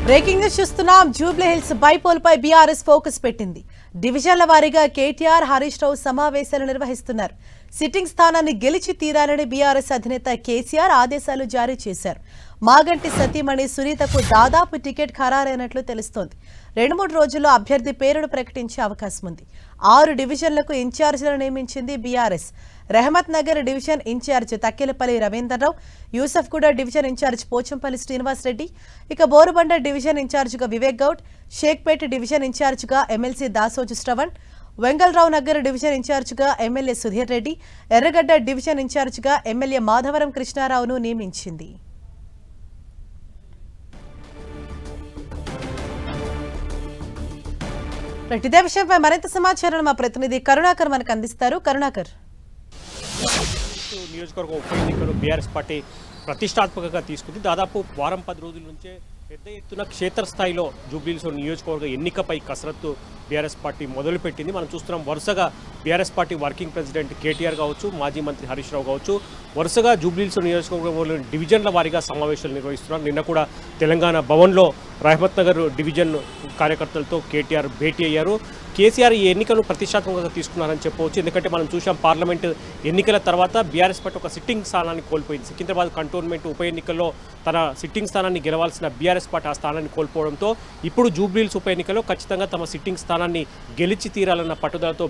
Breaking news చూస్తున్నాం. Jubilee hills bypoll పై BRS focus పెట్టింది. డివిజన్ల వారీగా కేటీఆర్, హరీష్ రావు సమావేశాలు నిర్వహిస్తున్నారు. సిట్టింగ్ స్థానాన్ని గెలిచి తీరాలని బీఆర్ఎస్ అధినేత కేసీఆర్ ఆదేశాలు జారీ చేశారు. మాగంటి సతీమణి సునీతకు దాదాపు టికెట్ ఖరారైనట్లు తెలుస్తోంది. 2-3 రోజుల్లో అభ్యర్థి పేరును ప్రకటించే అవకాశం ఉంది. 6 డివిజన్లకు ఇన్ఛార్జీలను నియమించింది BRS. Rahmat Nagar division incharge Takkellapalli Ravindrarao, Yousufguda division incharge Pochampally Srinivas Reddy, ఇక బోరుబండ డివిజన్ ఇన్ఛార్జిగా వివేక్ గౌడ్, షేక్పేట్ డివిజన్ ఇన్ఛార్జిగా ఎమ్మెల్సీ దాసోజు శ్రవణ్, వెంగళరావు నగర్ డివిజన్ ఇన్ఛార్జిగా ఎమ్మెల్యే సుధీర్ రెడ్డి, ఎర్రగడ్డ డివిజన్ ఇన్ఛార్జిగా ఎమ్మెల్యే మాధవరం కృష్ణారావును నియమించింది. ఇదే విషయంపై మరింత సమాచారం మా ప్రతినిధి కరుణాకర్ మనకు అందిస్తారు. కరుణాకర్, నియోజకవర్గం ఉప ఎన్నికలు బీఆర్ఎస్ పార్టీ ప్రతిష్టాత్మకంగా తీసుకుంది. దాదాపు వారం 10 రోజుల నుంచే పెద్ద ఎత్తున క్షేత్రస్థాయిలో జూబ్లీహిల్స్ నియోజకవర్గ ఎన్నికపై కసరత్తు బీఆర్ఎస్ పార్టీ మొదలుపెట్టింది. మనం చూస్తున్నాం, వరుసగా BRS party working president KTR కావచ్చు, మాజీ మంత్రి హరీష్ రావు కావచ్చు, వరుసగా జూబ్లీహిల్స్ నియోజకవర్గంలో డివిజన్ల వారీగా సమావేశాలు నిర్వహిస్తున్నారు. నిన్న కూడా తెలంగాణ భవన్లో రహమత్ నగర్ డివిజన్ కార్యకర్తలతో కేటీఆర్ భేటీ అయ్యారు. కేసీఆర్ ఈ ఎన్నికను ప్రతిష్టాత్మకంగా తీసుకున్నారని చెప్పవచ్చు. ఎందుకంటే మనం చూసాం, పార్లమెంటు ఎన్నికల తర్వాత బీఆర్ఎస్ పార్టీ ఒక సిట్టింగ్ స్థానాన్ని కోల్పోయింది. సికింద్రాబాద్ కంటోన్మెంట్ ఉప ఎన్నికల్లో తన సిట్టింగ్ స్థానాన్ని గెలవాల్సిన బీఆర్ఎస్ పార్టీ ఆ స్థానాన్ని కోల్పోవడంతో ఇప్పుడు జూబ్లీహిల్స్ ఉప ఎన్నికల్లో ఖచ్చితంగా తమ సిట్టింగ్ స్థానాన్ని గెలిచి తీరాలన్న పట్టుదలతో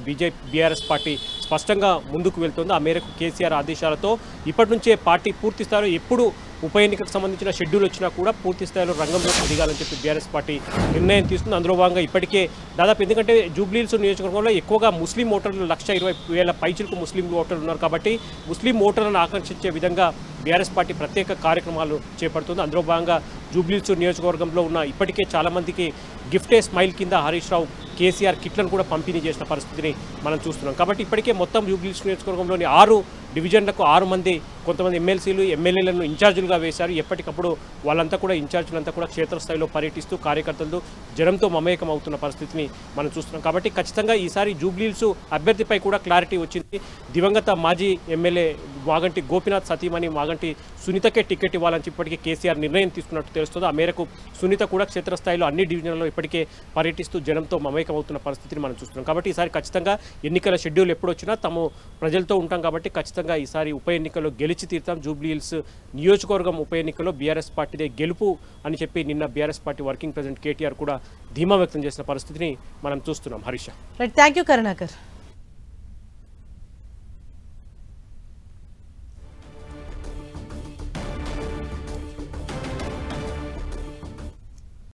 బీఆర్ఎస్ పార్టీ స్పష్టంగా ముందుకు వెళ్తోంది. ఆ మేరకు కేసీఆర్ ఆదేశాలతో ఇప్పటి నుంచే పార్టీ పూర్తి స్థాయిలో ఎప్పుడు ఉప ఎన్నికకు సంబంధించిన షెడ్యూల్ వచ్చినా కూడా పూర్తి స్థాయిలో రంగంలోకి దిగాలని చెప్పి బీఆర్ఎస్ పార్టీ నిర్ణయం తీసుకుంది. అందులో భాగంగా ఇప్పటికే దాదాపు, ఎందుకంటే జూబ్లీహిల్స్ నియోజకవర్గంలో ఎక్కువగా ముస్లిం ఓటర్లు 120,000 పైచిలకు ముస్లిం ఓటర్లు ఉన్నారు. కాబట్టి ముస్లిం ఓటర్లను ఆకర్షించే విధంగా బీఆర్ఎస్ పార్టీ ప్రత్యేక కార్యక్రమాలు చేపడుతుంది. అందులో భాగంగా జూబ్లీహిల్స్ నియోజకవర్గంలో ఉన్న ఇప్పటికే చాలామందికి గిఫ్ట్ ఏ స్మైల్ కింద హరీష్ రావు కేసీఆర్ కిట్లను కూడా పంపిణీ చేసిన పరిస్థితిని మనం చూస్తున్నాం. కాబట్టి ఇప్పటికే మొత్తం జూబ్లీహిల్స్ నియోజకవర్గంలోని 6 డివిజన్లకు 6 మంది కొంతమంది ఎమ్మెల్సీలు, ఎమ్మెల్యేలను ఇన్ఛార్జీలుగా వేశారు. ఎప్పటికప్పుడు వాళ్ళంతా కూడా ఇన్ఛార్జీలంతా కూడా క్షేత్రస్థాయిలో పర్యటిస్తూ కార్యకర్తలు జనంతో మమేకం అవుతున్న పరిస్థితిని మనం చూస్తున్నాం. కాబట్టి ఖచ్చితంగా ఈసారి జూబ్లీహిల్స్ అభ్యర్థిపై కూడా క్లారిటీ వచ్చింది. దివంగత మాజీ ఎమ్మెల్యే మాగంటి గోపీనాథ్ సతీమణి మాగంటి సునీతకే టికెట్ ఇవ్వాలని ఇప్పటికే కేసీఆర్ నిర్ణయం తీసుకున్నట్టు తెలుస్తుంది. ఆ మేరకు సునీత కూడా క్షేత్రస్థాయిలో అన్ని డివిజన్లలో ఇప్పటికే పర్యటిస్తూ జనంతో మమేకం అవుతున్న పరిస్థితిని మనం చూస్తున్నాం. కాబట్టి ఈసారి ఖచ్చితంగా ఎన్నికల షెడ్యూల్ ఎప్పుడు వచ్చినా తాము ప్రజలతో ఉంటాం. కాబట్టి ఖచ్చితంగా ఈసారి ఉప ఎన్నికల్లో గెలిచి తీరుతాం. జూబ్లీహిల్స్ నియోజకవర్గం ఉప ఎన్నికల్లో బీఆర్ఎస్ పార్టీదే గెలుపు అని చెప్పి నిన్న BRS party working president KTR కూడా ధీమా వ్యక్తం చేసిన పరిస్థితిని మనం చూస్తున్నాం. Harish, thank you Karunakar.